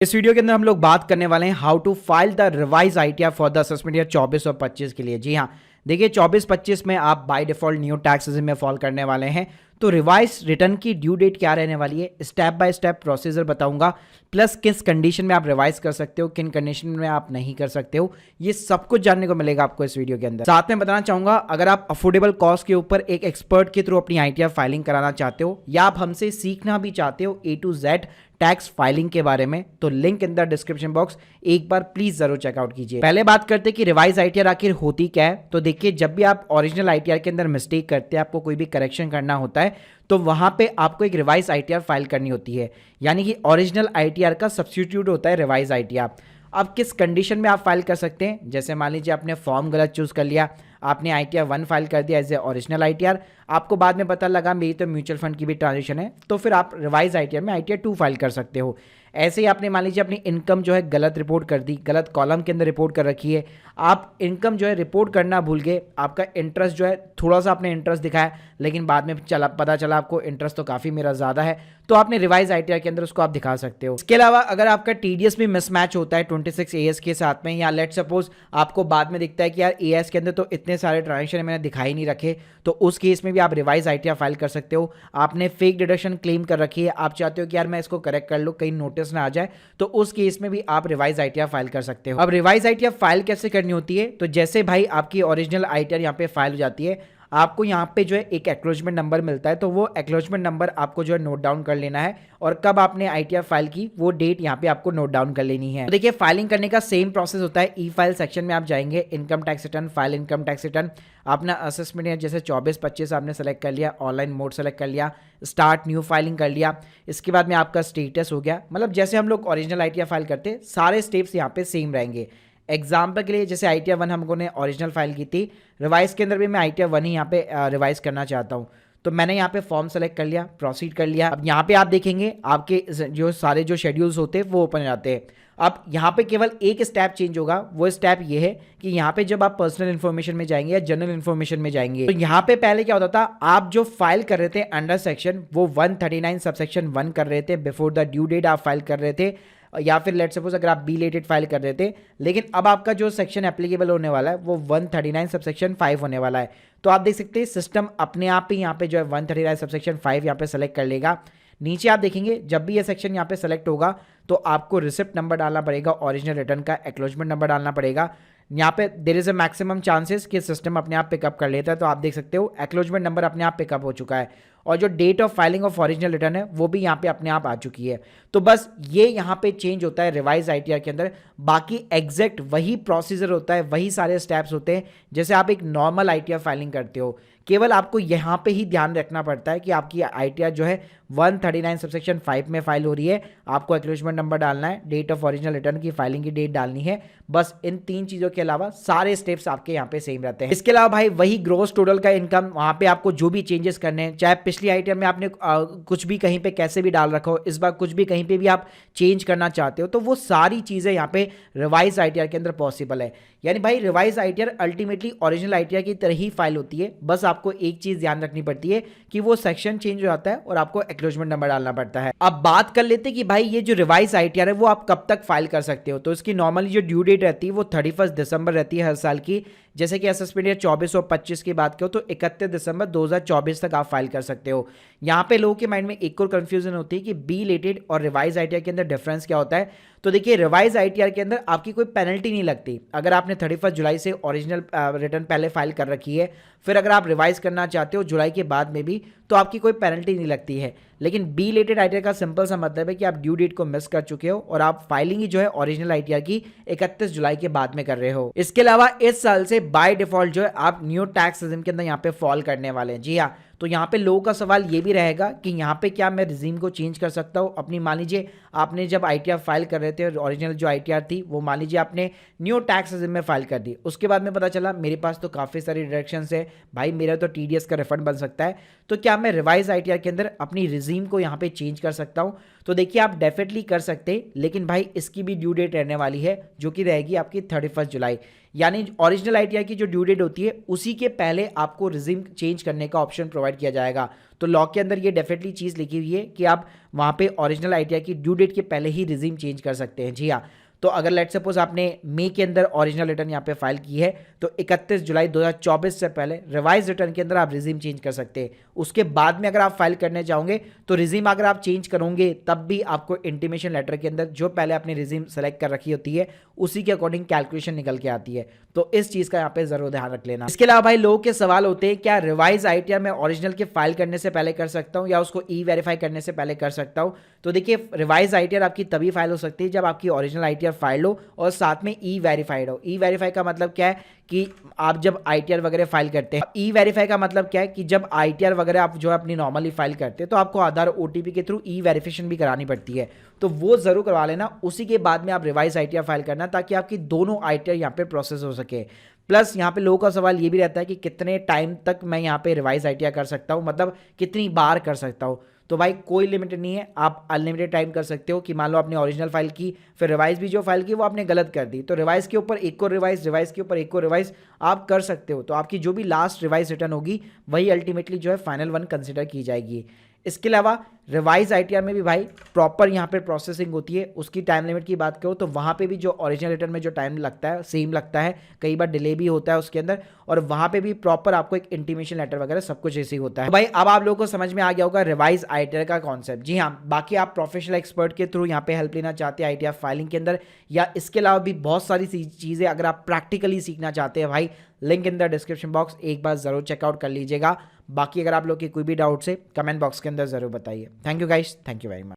इस वीडियो के अंदर हम लोग बात करने वाले हैं how to file the revise ITR for the assessment year 24 और 25 के लिए। जी हाँ, देखिए 24-25 में आप by default new tax regime में फॉल करने वाले हैं। तो रिवाइज रिटर्न की ड्यू डेट क्या रहने वाली है, स्टेप बाय स्टेप प्रोसीजर बताऊंगा, प्लस किस कंडीशन में आप रिवाइज कर सकते हो, किन कंडीशन में आप नहीं कर सकते हो, ये सब कुछ जानने को मिलेगा आपको इस वीडियो के अंदर। साथ में बताना चाहूंगा, अगर आप अफोर्डेबल कॉस्ट के ऊपर एक एक्सपर्ट के थ्रू अपनी आईटीआर फाइलिंग कराना चाहते हो या आप हमसे सीखना भी चाहते हो A to Z tax filing के बारे में, तो link in the description box, एक बार प्लीज जरूर चेकआउट कीजिए। पहले बात करते हैं कि रिवाइज आईटीआर आखिर होती क्या है। तो देखिए, जब भी आप ओरिजिनल आईटीआर के अंदर मिस्टेक करते हैं, आपको कोई भी करेक्शन करना होता है, तो वहां पे आपको एक रिवाइज आईटीआर फाइल करनी होती है। यानी कि ओरिजिनल आईटीआर का सब्स्टिट्यूट होता है रिवाइज आईटीआर। अब किस कंडीशन में आप फाइल कर सकते हैं, जैसे मान लीजिए आपने फॉर्म गलत चूज कर लिया, आपने आईटीआर 1 फाइल कर दिया एज ए ओरिजिनल आईटीआर, आपको बाद में पता लगा मेरी तो म्यूचुअल फंड की भी ट्रांजेक्शन है, तो फिर आप रिवाइज आईटीआर में आईटीआर 2 फाइल कर सकते हो। ऐसे ही आपने मान लीजिए अपनी इनकम जो है गलत रिपोर्ट कर दी, गलत कॉलम के अंदर रिपोर्ट कर रखी है, आप इनकम जो है रिपोर्ट करना भूल गए, आपका इंटरेस्ट जो है थोड़ा सा आपने इंटरेस्ट दिखाया, लेकिन बाद में पता चला आपको इंटरेस्ट तो काफ़ी मेरा ज़्यादा है, तो आपने रिवाइज आईटीआर के अंदर उसको आप दिखा सकते हो। इसके अलावा अगर आपका टीडीएस भी मिसमैच होता है 26 एएस के साथ में, या लेट सपोज आपको बाद में दिखता है कि यार एएस के अंदर तो इतने सारे ट्रांजेक्शन मैंने दिखाई नहीं रखे, तो उस केस में भी आप रिवाइज आईटीआर फाइल कर सकते हो। आपने फेक डिडक्शन क्लेम कर रखी है, आप चाहते हो कि यार मैं इसको करेक्ट कर लूँ, कहीं नोटिस ना आ जाए, तो उस केस में भी आप रिवाइज आईटीआर फाइल कर सकते हो। अब रिवाइज आईटीआर फाइल कैसे करनी होती है, तो जैसे भाई आपकी ओरिजिनल आईटीआर यहाँ पे फाइल हो जाती है, आपको यहाँ पे जो है एक एक्नॉलेजमेंट नंबर मिलता है, तो वो एक्नॉलेजमेंट नंबर आपको जो है नोट डाउन कर लेना है, और कब आपने आईटीआर फाइल की वो डेट यहाँ पे आपको नोट डाउन कर लेनी है। तो देखिए, फाइलिंग करने का सेम प्रोसेस होता है। ई फाइल सेक्शन में आप जाएंगे, income tax return, file income tax return, अपना असेसमेंट है जैसे 24-25 आपने सेलेक्ट कर लिया, ऑनलाइन मोड सेलेक्ट कर लिया, स्टार्ट न्यू फाइलिंग कर लिया, इसके बाद में आपका स्टेटस हो गया। मतलब जैसे हम लोग ओरिजिनल आईटीआर फाइल करते, सारे स्टेप्स यहाँ पे सेम रहेंगे। एग्जाम्पल के लिए जैसे आईटीआर 1 हम लोगों ने ओरिजिनल फाइल की थी, रिवाइज के अंदर भी मैं आईटीआर 1 ही यहाँ पे रिवाइज करना चाहता हूँ, तो मैंने यहाँ पे फॉर्म सेलेक्ट कर लिया, प्रोसीड कर लिया। अब यहाँ पे आप देखेंगे आपके जो सारे जो शेड्यूल्स होते हैं वो ओपन हो जाते हैं। अब यहाँ पे केवल एक स्टेप चेंज होगा, वो स्टेप ये है कि यहाँ पे जब आप पर्सनल इन्फॉर्मेशन में जाएंगे या जनरल इन्फॉर्मेशन में जाएंगे, तो यहाँ पे पहले क्या होता था, आप जो फाइल कर रहे थे अंडर सेक्शन, वो 139 सबसेक्शन 1 कर रहे थे, बिफोर द ड्यू डेट आप फाइल कर रहे थे, या फिर लेट सपोज अगर आप बी रिलेटेड फाइल कर रहे थे, लेकिन अब आपका जो सेक्शन एप्लीकेबल होने वाला है वो 139 सबसेक्शन 5 होने वाला है। तो आप देख सकते हैं सिस्टम अपने आप ही यहाँ पे जो है 139 सबसेक्शन 5 यहाँ पे सेलेक्ट कर लेगा। नीचे आप देखेंगे जब भी ये सेक्शन यहाँ पे सेलेक्ट होगा, तो आपको रिसिप्ट नंबर डालना पड़ेगा, ओरिजिनल रिटर्न का एक्नॉलेजमेंट नंबर डालना पड़ेगा। यहाँ पे there is a maximum chances कि सिस्टम अपने आप पिकअप कर लेता है, तो आप देख सकते हो एक्नॉलेजमेंट नंबर अपने आप पिकअप हो चुका है, और जो date of filing of original return है वो भी यहाँ पे अपने आप आ चुकी है। तो बस ये यहाँ पे चेंज होता है रिवाइज आईटीआर के अंदर, बाकी एग्जैक्ट वही प्रोसीजर होता है, वही सारे स्टेप्स होते हैं जैसे आप एक नॉर्मल आईटीआर फाइलिंग करते हो। केवल आपको यहाँ पे ही ध्यान रखना पड़ता है कि आपकी आईटीआर जो है 139 सबसेक्शन 5 में फाइल हो रही है, आपको एक्नॉलेजमेंट नंबर डालना है, डेट ऑफ ओरिजिनल रिटर्न की फाइलिंग की डेट डालनी है, बस इन 3 चीज़ों के अलावा सारे स्टेप्स आपके यहाँ पे सेम रहते हैं। इसके अलावा भाई वही ग्रोस टोटल का इनकम, वहाँ पे आपको जो भी चेंजेस करने हैं, चाहे पिछली आईटीआर में आपने कुछ भी कहीं पे कैसे भी डाल रखा हो, इस बार कुछ भी कहीं पे भी आप चेंज करना चाहते हो, तो वो सारी चीज़ें यहाँ पे रिवाइज आईटीआर के अंदर पॉसिबल है। यानी भाई revise ITR ultimately original ITR की तरह ही फाइल होती है, बस आपको एक चीज़ ध्यान रखनी पड़ती है कि वो सेक्शन चेंज हो जाता है और आपको एक्नॉलेजमेंट नंबर डालना पड़ता है। अब बात कर लेते हैं कि भाई ये जो रिवाइज आईटीआर है वो आप कब तक फाइल कर सकते हो। तो इसकी नॉर्मली जो ड्यू डेट रहती है वो 31 दिसंबर रहती है हर साल की। जैसे कि असेसमेंट ईयर 24 और 25 की बात करो तो 31 दिसंबर 2024 तक आप फाइल कर सकते हो। यहाँ पे लोगों के माइंड में एक और कंफ्यूजन होती है कि बी रिलेटेड और रिवाइज आईटीआर के अंदर डिफरेंस क्या होता है। तो देखिए, रिवाइज आईटीआर के अंदर आपकी कोई पेनल्टी नहीं लगती अगर आपने 31 जुलाई से ओरिजिनल रिटर्न पहले फाइल कर रखी है, फिर अगर आप रिवाइज करना चाहते हो जुलाई के बाद में भी, तो आपकी कोई पेनल्टी नहीं लगती है। लेकिन बी रिलेटेड आईटीआर का सिंपल सा मतलब है कि आप ड्यू डेट को मिस कर चुके हो और आप फाइलिंग ही जो है ओरिजिनल आईटीआर की 31 जुलाई के बाद में कर रहे हो। इसके अलावा इस साल से बाय डिफॉल्ट जो है आप न्यू टैक्स रेजिम के अंदर यहाँ पे फॉल करने वाले हैं। जी हाँ, तो यहाँ पे लोगों का सवाल ये भी रहेगा कि यहाँ पे क्या मैं रिजीम को चेंज कर सकता हूँ अपनी। मान लीजिए आपने जब आईटीआर फाइल कर रहे थे, ओरिजिनल जो आईटीआर थी वो मान लीजिए आपने न्यू टैक्स रेजिम में फाइल कर दी, उसके बाद में पता चला मेरे पास तो काफ़ी सारी डिडक्शंस है, भाई मेरा तो टीडीएस का रिफंड बन सकता है, तो क्या मैं रिवाइज आईटीआर के अंदर अपनी रिजीम को यहाँ पे चेंज कर सकता हूँ। तो तो देखिए आप डेफिनेटली कर सकते हैं, लेकिन भाई इसकी भी ड्यू डेट रहने वाली है जो कि रहेगी आपकी 31 जुलाई। यानी ओरिजिनल आईटीआर की जो ड्यू डेट होती है उसी के पहले आपको रिज्यूम चेंज करने का ऑप्शन प्रोवाइड किया जाएगा। तो लॉ के अंदर ये डेफिनेटली चीज़ लिखी हुई है कि आप वहाँ पे ओरिजिनल आईटीआर की ड्यू डेट के पहले ही रिज्यूम चेंज कर सकते हैं। जी हाँ, तो अगर लेट सपोज आपने मई के अंदर ओरिजिनल रिटर्न यहाँ पे फाइल की है तो 31 जुलाई 2024 से पहले रिवाइज रिटर्न के अंदर आप रिज्यूम चेंज कर सकते हैं। उसके बाद में अगर आप फाइल करने चाहोगे तो रिज्यूम अगर आप चेंज करोगे तब भी आपको इंटीमेशन लेटर के अंदर जो पहले आपने रिज्यूम सेलेक्ट कर रखी होती है उसी के अकॉर्डिंग कैलकुलेशन निकल के आती है। तो इस चीज़ का यहाँ पे जरूर ध्यान रख लेना। इसके अलावा भाई लोगों के सवाल होते हैं क्या रिवाइज आईटीआर मैं ओरिजिनल के फाइल करने से पहले कर सकता हूँ या उसको ई वेरीफाई करने से पहले कर सकता हूँ। तो देखिए रिवाइज आईटीआर आपकी तभी फाइल हो सकती है जब आपकी ओरिजिनल आईटीआर फाइल हो और साथ में ई वेरीफाइड हो। ई वेरीफाई का मतलब क्या है कि आप जब आईटीआर वगैरह फाइल करते हैं, ई वेरीफाई का मतलब क्या है कि जब आईटीआर वगैरह आप जो अपनी नॉर्मली फाइल करते हैं तो आपको आधार ओटीपी के थ्रू ई वेरिफिकेशन भी करानी पड़ती है। तो वो जरूर करवा लेना, उसी के बाद में आप रिवाइज आईटीआर फाइल करना ताकि आपकी दोनों आईटीआर यहाँ पे प्रोसेस हो सके। प्लस यहाँ पे लोगों का सवाल ये भी रहता है कि कितने टाइम तक मैं यहाँ पे रिवाइज आईटीआर कर सकता हूँ, मतलब कितनी बार कर सकता हूँ। तो भाई कोई लिमिट नहीं है, आप अनलिमिटेड टाइम कर सकते हो कि मान लो आपने ओरिजिनल फाइल की फिर रिवाइज भी जो फाइल की वो आपने गलत कर दी तो रिवाइज के ऊपर एक और रिवाइज, रिवाइज के ऊपर एक और रिवाइज आप कर सकते हो। तो आपकी जो भी लास्ट रिवाइज रिटर्न होगी वही अल्टीमेटली जो है फाइनल वन कंसिडर की जाएगी। इसके अलावा रिवाइज आईटीआर में भी भाई प्रॉपर यहाँ पे प्रोसेसिंग होती है। उसकी टाइम लिमिट की बात करो तो वहाँ पे भी जो ओरिजिनल रिटर्न में जो टाइम लगता है सेम लगता है, कई बार डिले भी होता है उसके अंदर, और वहाँ पे भी प्रॉपर आपको एक इंटीमेशन लेटर वगैरह सब कुछ ऐसे ही होता है। तो भाई अब आप लोगों को समझ में आ गया होगा रिवाइज आईटीआर का कॉन्सेप्ट। जी हाँ, बाकी आप प्रोफेशनल एक्सपर्ट के थ्रू यहाँ पे हेल्प लेना चाहते हैं आईटीआर फाइलिंग के अंदर, या इसके अलावा भी बहुत सारी चीज़ें अगर आप प्रैक्टिकली सीखना चाहते हैं भाई, link in the description box, एक बार जरूर चेकआउट कर लीजिएगा। बाकी अगर आप लोग की कोई भी डाउट्स है कमेंट बॉक्स के अंदर जरूर बताइए। Thank you guys, thank you very much.